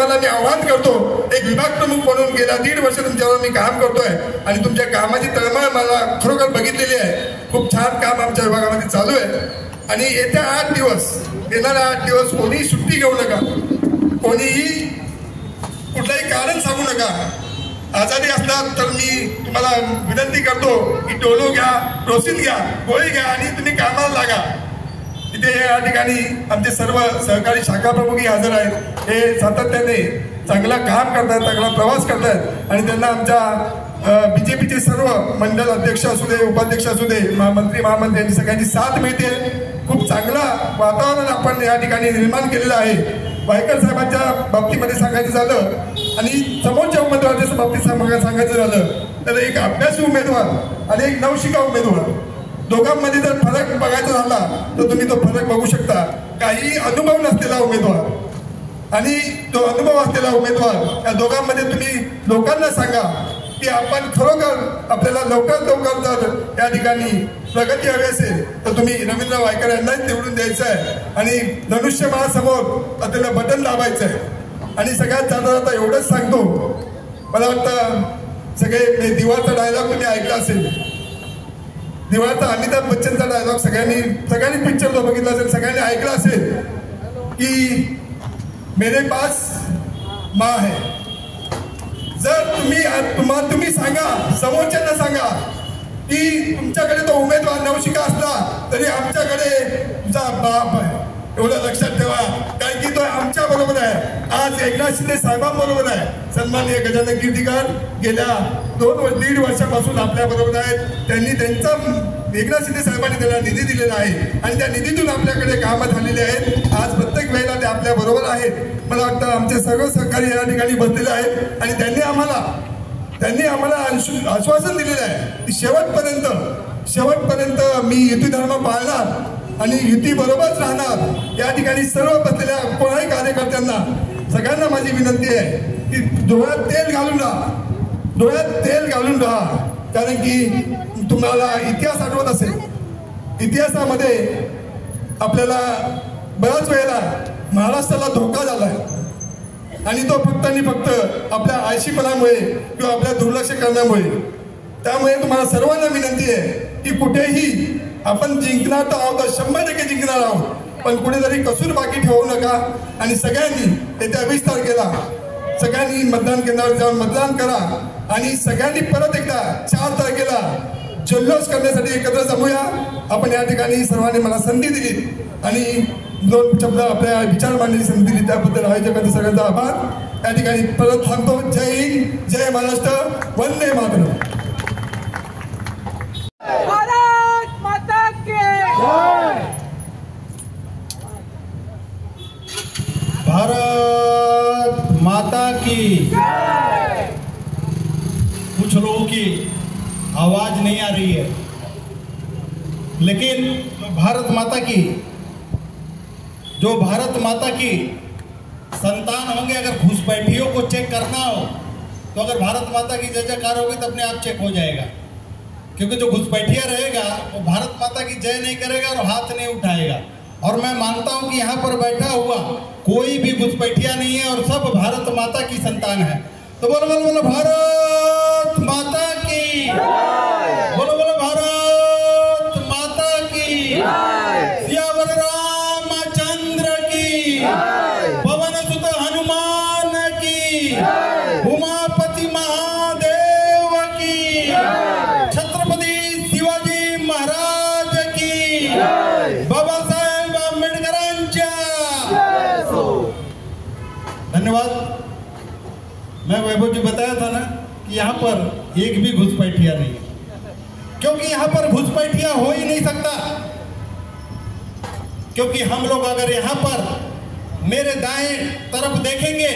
तुम्हाला मी आवाहन करतो, एक विभाग प्रमुख म्हणून गेल्या 1.5 वर्ष तुमच्यावर मी काम करतोय आणि तुमच्या कामाची तळमळ मला खरोखर बघितलेली आहे. खूप छान काम आमच्या विभागामध्ये चालू आहे आणि येत्या 8 दिवस, येणाऱ्या 8 दिवस कोणीही सुट्टी घेऊ नका, कोणीही कुठलंही कारण सांगू नका. आजारी असतात तर मी तुम्हाला विनंती करतो की टोलो घ्या, प्रोसिन घ्या, गोळी घ्या आणि तुम्ही कामाला लागा. इथे या ठिकाणी आमचे सर्व सहकारी शाखा प्रमुखही हजर आहेत. हे सातत्याने चांगला काम करतात, चांगला प्रवास करतात आणि त्यांना आमच्या BJPचे सर्व मंडळ अध्यक्ष असू दे, उपाध्यक्ष असू दे, मंत्री महामंत्री यांची सगळ्यांची साथ मिळते. खूप चांगला वातावरण आपण या ठिकाणी निर्माण केलेलं आहे. वायकर साहेबांच्या बाबतीमध्ये सांगायचं झालं आणि समोरच्या उमेदवाराच्या बाबतीत सांगायचं झालं तर एक अभ्यासू उमेदवार आणि एक नवशिका उमेदवार, दोघांमध्ये जर फरक बघायचा झाला तर तुम्ही तो फरक बघू शकता. काही अनुभव नसलेला उमेदवार आणि तो अनुभव असलेला उमेदवार, या दोघांमध्ये तुम्ही लोकांना सांगा की आपण खरोखर आपल्याला लवकर जर या ठिकाणी प्रगती हवी असेल तर तुम्ही रवींद्र वायकर यांनाच निवडून द्यायचं आहे आणि धनुष्यबाणासमोर आपल्याला बटन दाबायचं आहे. आणि सगळ्यात जाता एवढंच सांगतो, मला वाटतं सगळे दिवाळचा डायलॉग तुम्ही ऐकला असेल. दिवाळचा अमिताभ बच्चनचा डायलॉग सगळ्यांनी पिक्चर जो बघितला असेल, सगळ्यांनी ऐकला असेल की मेरे पास माँ है. जर तुम्ही सांगा, समोरच्यांना सांगा की तुमच्याकडे तो उमेदवार नवशिका असला तरी आमच्याकडे तुमचा बाप आहे, एवढं लक्षात ठेवा. कारण की तो आमच्या बरोबर आहे. आज एकनाथ शिंदे साहेबांबरोबर आहे. सन्माननीय गजानन कीर्तीकर गेल्या 2-1.5 वर्षापासून आपल्या बरोबर आहेत. त्यांनी त्यांचा एकनाथ शिंदे साहेबांनी त्यांना निधी दिलेला आहे आणि त्या निधीतून आपल्याकडे कामं झालेली आहेत. आज प्रत्येक वेळेला ते आपल्या बरोबर आहेत. मला वाटतं आमचे सर्व सहकारी या ठिकाणी बसलेले आहेत आणि त्यांनी आम्हाला आश्वासन दिलेलं आहे की शेवटपर्यंत मी युती धर्म पाळणार आणि युती बरोबरच राहणार. या ठिकाणी सर्व बसलेल्या कोणाही कार्यकर्त्यांना सगळ्यांना माझी विनंती आहे की डोळ्यात तेल घालून राहा. कारण की तुम्हाला इतिहास आठवत असेल, इतिहासामध्ये आपल्याला बऱ्याच वेळेला महाराष्ट्राला धोका झालाय आणि तो फक्त आणि फक्त आपल्या आळशीपणामुळे किंवा आपल्या दुर्लक्ष करण्यामुळे. त्यामुळे तुम्हाला सर्वांना विनंती आहे की कुठेही आपण जिंकणार तर आहोत, 100% जिंकणार आहोत, पण कुठेतरी कसूर बाकी ठेवू नका. आणि सगळ्यांनी येत्या 20 तारखेला सगळ्यांनी मतदान केंद्रावर जाऊन मतदान करा आणि सगळ्यांनी परत एकदा 4 तारखेला जल्लोष करण्यासाठी एकत्र जमूया. आपण या ठिकाणी सर्वांनी मला संधी दिली आणि 2 शब्द आपल्या विचार मांडण्याची संधी दिली, त्याबद्दल आयोजकांचा सगळ्यांचा आभार. या ठिकाणी परत थांबतो. जय हिंद, जय महाराष्ट्र, वंदे मातरम. भारत माता की जय. भारत माता की जय. कुछ लोगों की आवाज नहीं आ रही है, लेकिन जो भारत माता की संतान होंगे, अगर घुसपैठियों को चेक करना हो तो अगर भारत माता की जय जयकार होगी तो अपने आप चेक हो जाएगा. क्योंकि जो घुसपैठिया रहेगा वो भारत माता की जय नहीं करेगा और हाथ नहीं उठाएगा. और मैं मानता हूं कि यहाँ पर बैठा हुआ कोई भी घुसपैठिया नहीं है और सब भारत माता की संतान है. तो बोलो बोलो बोलो भारत माता की, बोलो बोलो भारत माता की, सियावर रामचंद्र की, पवन सुत हनुमान की, उमापति महादेव की, छत्रपति शिवाजी महाराज की, बाबासाहेब आंबेडकरांच्या. धन्यवाद. मैं वैभव जी बताया था ना कि यहाँ पर एक भी घुसपैठिया नहीं है, क्योंकि यहाँ पर घुसपैठिया हो ही नहीं सकता. क्योंकि हम लोग अगर यहाँ पर मेरे दाएं तरफ देखेंगे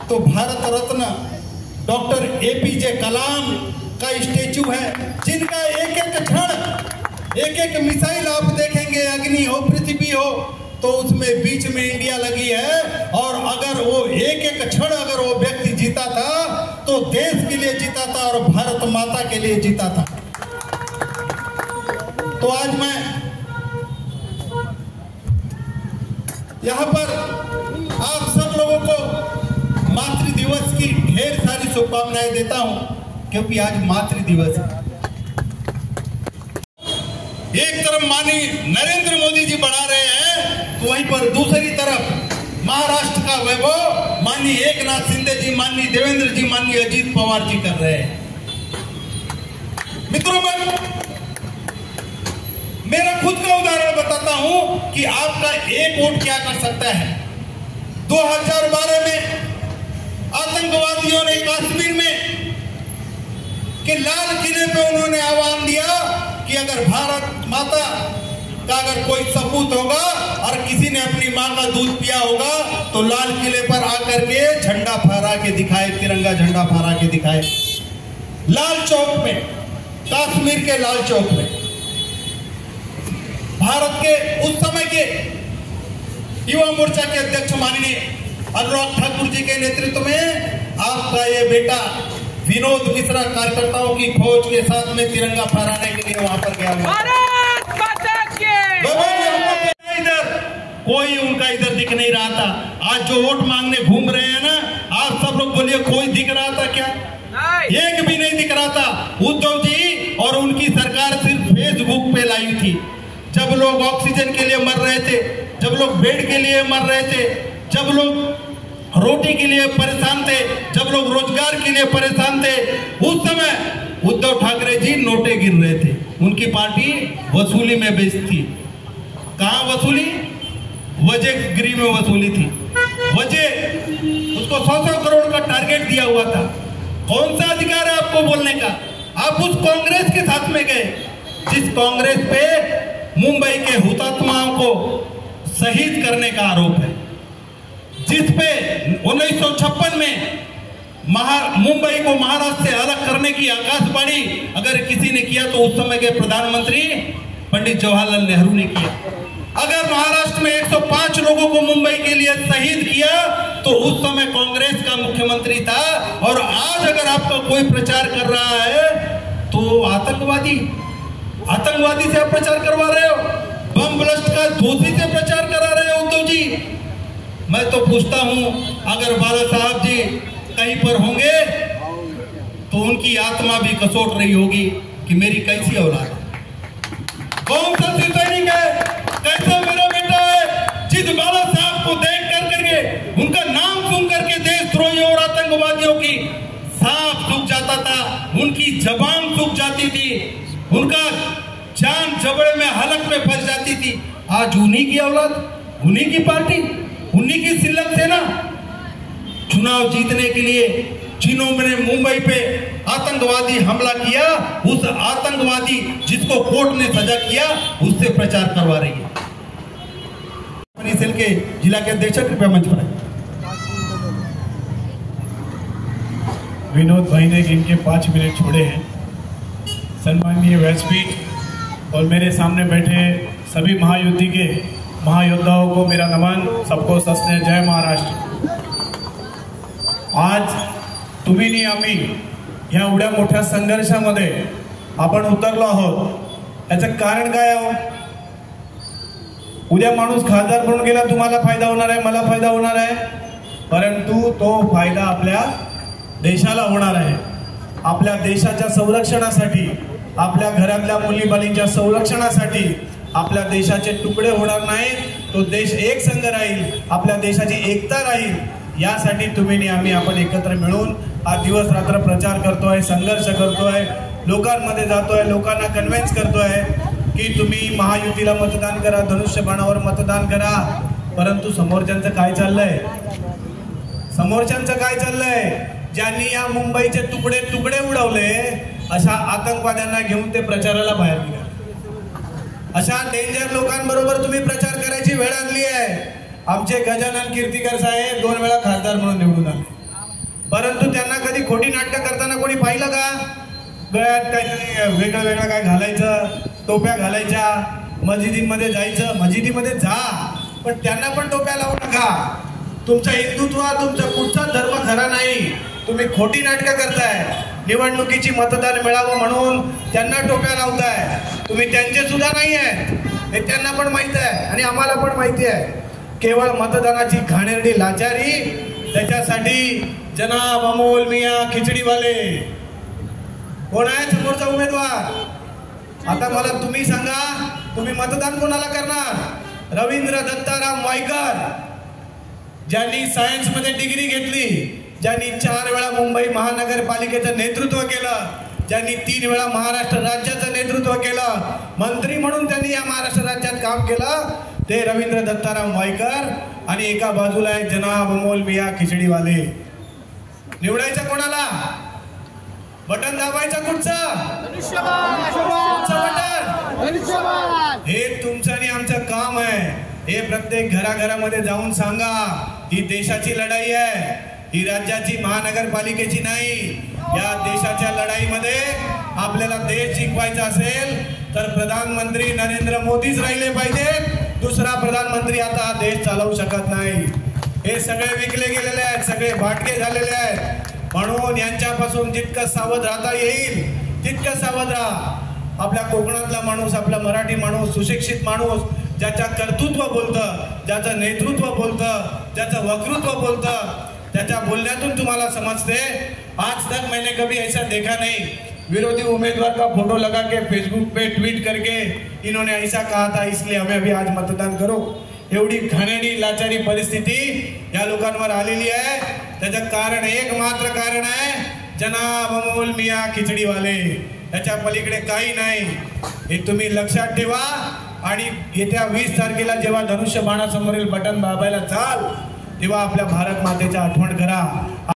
तो भारत रत्न डॉक्टर APJ कलाम का स्टेचू है, जिनका एक एक क्षण, एक एक मिसाइल आप देखेंगे, अग्नि हो, पृथ्वी हो, तो उसमें बीच में इंडिया लगी है. और अगर वो एक एक क्षण अगर वो व्यक्ति जीता था तो देश के लिए जीता था और भारत माता के लिए जीता था. तो आज मैं यहाँ पर आप सब लोगों को शुभकामनाएं देता हूं, क्योंकि आज मातृ दिवस है। एक तरफ माननीय नरेंद्र मोदी जी बढ़ा रहे हैं, तो वहीं पर दूसरी तरफ महाराष्ट्र का वैभव माननीय एकनाथ शिंदे जी, माननीय देवेंद्र जी, माननीय अजीत पवार जी कर रहे हैं। मित्रों, मैं मेरा खुद का उदाहरण बताता हूं कि आपका एक वोट क्या कर सकता है। 2012 में आतंकवादियों ने कश्मीर में के लाल किले पे उन्होंने आह्वान दिया कि अगर भारत माता का अगर कोई सपूत होगा और किसी ने अपनी मां का दूध पिया होगा तो लाल किले पर आकर के झंडा फहरा के दिखाए, तिरंगा झंडा फहरा के दिखाए। लाल चौक में, कश्मीर के लाल चौक में भारत के उस समय के युवा मोर्चा के अध्यक्ष माननीय अनुराग ठाकुर जी के नेतृत्व में आपका ये बेटा विनोद मिश्रा कार्यकर्ताओं की फौज के साथ में तिरंगा फहराने के लिए वहां पर गया हुआ। इधर कोई उनका इधर दिख नहीं रहा था। आज जो वोट मांगने घूम रहे हैं ना, आप सब लोग बोलिए कोई दिख रहा था क्या? एक भी नहीं दिख रहा था। उद्धव जी और उनकी सरकार सिर्फ फेसबुक पे लाइव थी। जब लोग ऑक्सीजन के लिए मर रहे थे, जब लोग बेड के लिए मर रहे थे, जब लोग रोटी के लिए परेशान थे, जब लोग रोजगार के लिए परेशान थे, उस समय उद्धव ठाकरे जी नोटे गिन रहे थे। उनकी पार्टी वसूली में बेच थी। कहां वसूली? वजहगिरी में वसूली थी। वजह उसको 100-100 करोड़ का टारगेट दिया हुआ था। कौन सा अधिकार है आपको बोलने का? आप उस कांग्रेस के साथ में गए जिस कांग्रेस पे मुंबई के हुतात्माओं को शहीद करने का आरोप है, जिस पे 1956 में मुंबई को महाराष्ट्र से अलग करने की आकाशवाणी अगर किसी ने किया तो उस समय के प्रधानमंत्री पंडित जवाहरलाल नेहरू ने किया। अगर महाराष्ट्र में 105 लोगों को मुंबई के लिए शहीद किया तो उस समय कांग्रेस का मुख्यमंत्री था। और आज अगर आपका कोई प्रचार कर रहा है तो आतंकवादी से आप प्रचार करवा रहे हो, बम ब्लास्ट का दोषी से प्रचार करा रहे हो उद्धव जी। मैं तो पूछता हूं, अगर बाला साहब जी कहीं पर होंगे तो उनकी आत्मा भी कसोट रही होगी कि मेरी कैसी औलाद है, कौन सा सैनिक है, कैसा मेरा बेटा है, जिस बाला साहब को देख कर करके उनका नाम सुन करके देशद्रोहियों और आतंकवादियों की सांप सूख जाता था, उनकी जबान सूख जाती थी, उनका जान जबड़े में हलक में फंस जाती थी। आज उन्हीं की औलाद, उन्हीं की पार्टी, उन्हीं की सिल्लत सेना चुनाव जीतने के लिए जिन्होंने मुंबई पे आतंकवादी हमला किया, उस आतंकवादी जिसको कोर्ट ने सजा किया उससे प्रचार करवा रही है। सेल के जिला के अध्यक्ष कृपया मंच पर आए। विनोद भाई ने इनके 5 मिनट छोड़े हैं। सम्माननीय व्यासपीठ और मेरे सामने बैठे सभी महायुद्धि के महायोद्धाओं को मेरा नमन, सबको सस्ने जय महाराष्ट्र। आज तुम्ही आणि आम्ही ह्या एवढ्या मोठ्या संघर्षामध्ये आपण उतरलो आहोत। याचं कारण काय हो? उद्या माणूस खासदार बनून गेला, तुम्हाला फायदा होणार आहे, मला फायदा होणार आहे, परंतु तो फायदा आपल्या देशाला होणार आहे। आपल्या देशाच्या संरक्षणासाठी, आपल्या घरातल्या मुलीबाळींच्या संरक्षणासाठी आपल्या देशाचे तुकडे होणार नाहीत, तो देश एक संघ राहील, आपल्या देशाची एकता राहील, यासाठी तुम्ही आणि आम्ही आपण एकत्र मिळून आज दिवस रात्र प्रचार करतोय, संघर्ष करतोय, लोकांमध्ये जातोय, लोकांना कन्व्हिन्स करतोय की तुम्ही महायुतीला मतदान करा, धनुष्यबाणावर मतदान करा। परंतु समोरच्यांचं काय चाललंय? समोरच्यांचं काय चाललंय? ज्यांनी या मुंबईचे तुकडे तुकडे उडवले अशा आतंकवाद्यांना घेऊन ते प्रचाराला बाहेर निघाले। अशा डेंजर लोकांबरोबर तुम्ही प्रचार करायची वेळ आणली आहे। आमचे गजानन कीर्तिकर साहेब 2 वेळा खासदार म्हणून निवडून आले, परंतु त्यांना कधी खोटी नाटकं करताना कोणी पाहिलं का? गळ्यात काहीतरी वेगळं वेगळं काय घालायचं, टोप्या घालायच्या, मस्जिदीमध्ये जायचं, मस्जिदीमध्ये जा, पण त्यांना पण टोप्या लावू नका। तुमचा हिंदुत्व, तुमचा कुठचा धर्म खरा नाही, तुम्ही खोटी नाटकं करताय। निवडणुकीची मतदान मिळावं म्हणून त्यांना टोप्या लावताय, तुम्ही त्यांचे सुद्धा नाही आहेत, हे त्यांना पण माहित आहे आणि आम्हाला पण माहिती आहे। केवळ मतदानाची घाणेरडी लाचारी त्याच्यासाठी जनाब अमोल मियां खिचडीवाले कोण आहे समोरचा उमेदवार? आता मला तुम्ही सांगा, तुम्ही मतदान कोणाला करणार? रवींद्र दत्ताराम वायकर, ज्यांनी सायन्स मध्ये डिग्री घेतली, ज्यांनी 4 वेळा मुंबई महानगरपालिकेचं नेतृत्व केलं, ज्यांनी 3 वेळा महाराष्ट्र राज्याचं नेतृत्व केलं, मंत्री म्हणून त्यांनी या महाराष्ट्र राज्यात काम केलं, ते रवींद्र दत्ताराम वायकर. आणि एका बाजूला आहे जनाब अमोल मियां खिचडीवाले. निवडायचं कोणाला? बटन दाबायचं कुठचं? बटन. हे तुमचं आणि आमचं काम आहे. हे प्रत्येक घराघरामध्ये जाऊन सांगा, ही देशाची लढाई आहे, ही राज्याची महानगरपालिकेची नाही. या देशाच्या लढाईमध्ये आपल्याला देश जिंकवायचा असेल तर प्रधानमंत्री नरेंद्र मोदीच राहिले पाहिजेत. दुसरा प्रधानमंत्री आता हा देश चालवू शकत नाही. हे सगळे विकले गेलेले आहेत, सगळे भाटके झालेले आहेत. म्हणून यांच्यापासून जितकं सावध राहता येईल तितकं सावध राहा. आपल्या कोकणातला माणूस, आपला मराठी माणूस, सुशिक्षित माणूस, ज्याच्या कर्तृत्व बोलतं, ज्याचं नेतृत्व बोलतं, ज्याचं वक्तृत्व बोलतं, त्याच्या बोलण्यातून तुम्हाला समजते. आज तक मैंने कभी ऐसा देखा नहीं, विरोधी उम्मीदवार का फोटो लगा के फेसबुक पे ट्वीट करके इन्होंने ऐसा कहा था इसलिए हमें अभी आज मतदान करो. एवढी घाणेरडी लाचारी परिस्थिती या लोकांवर आलेली आहे. त्याचं कारण एक मात्र कारण आहे, जनाब अमोल मियां खिचडीवाले. त्याच्या पलीकडे काही नाही. हे तुम्ही लक्षात ठेवा. आणि येत्या 20 तारखेला जेव्हा धनुष्यबाणासमोरील बटन दाबायला जाल तेव्हा आपल्या भारत मातेची आठवण करा.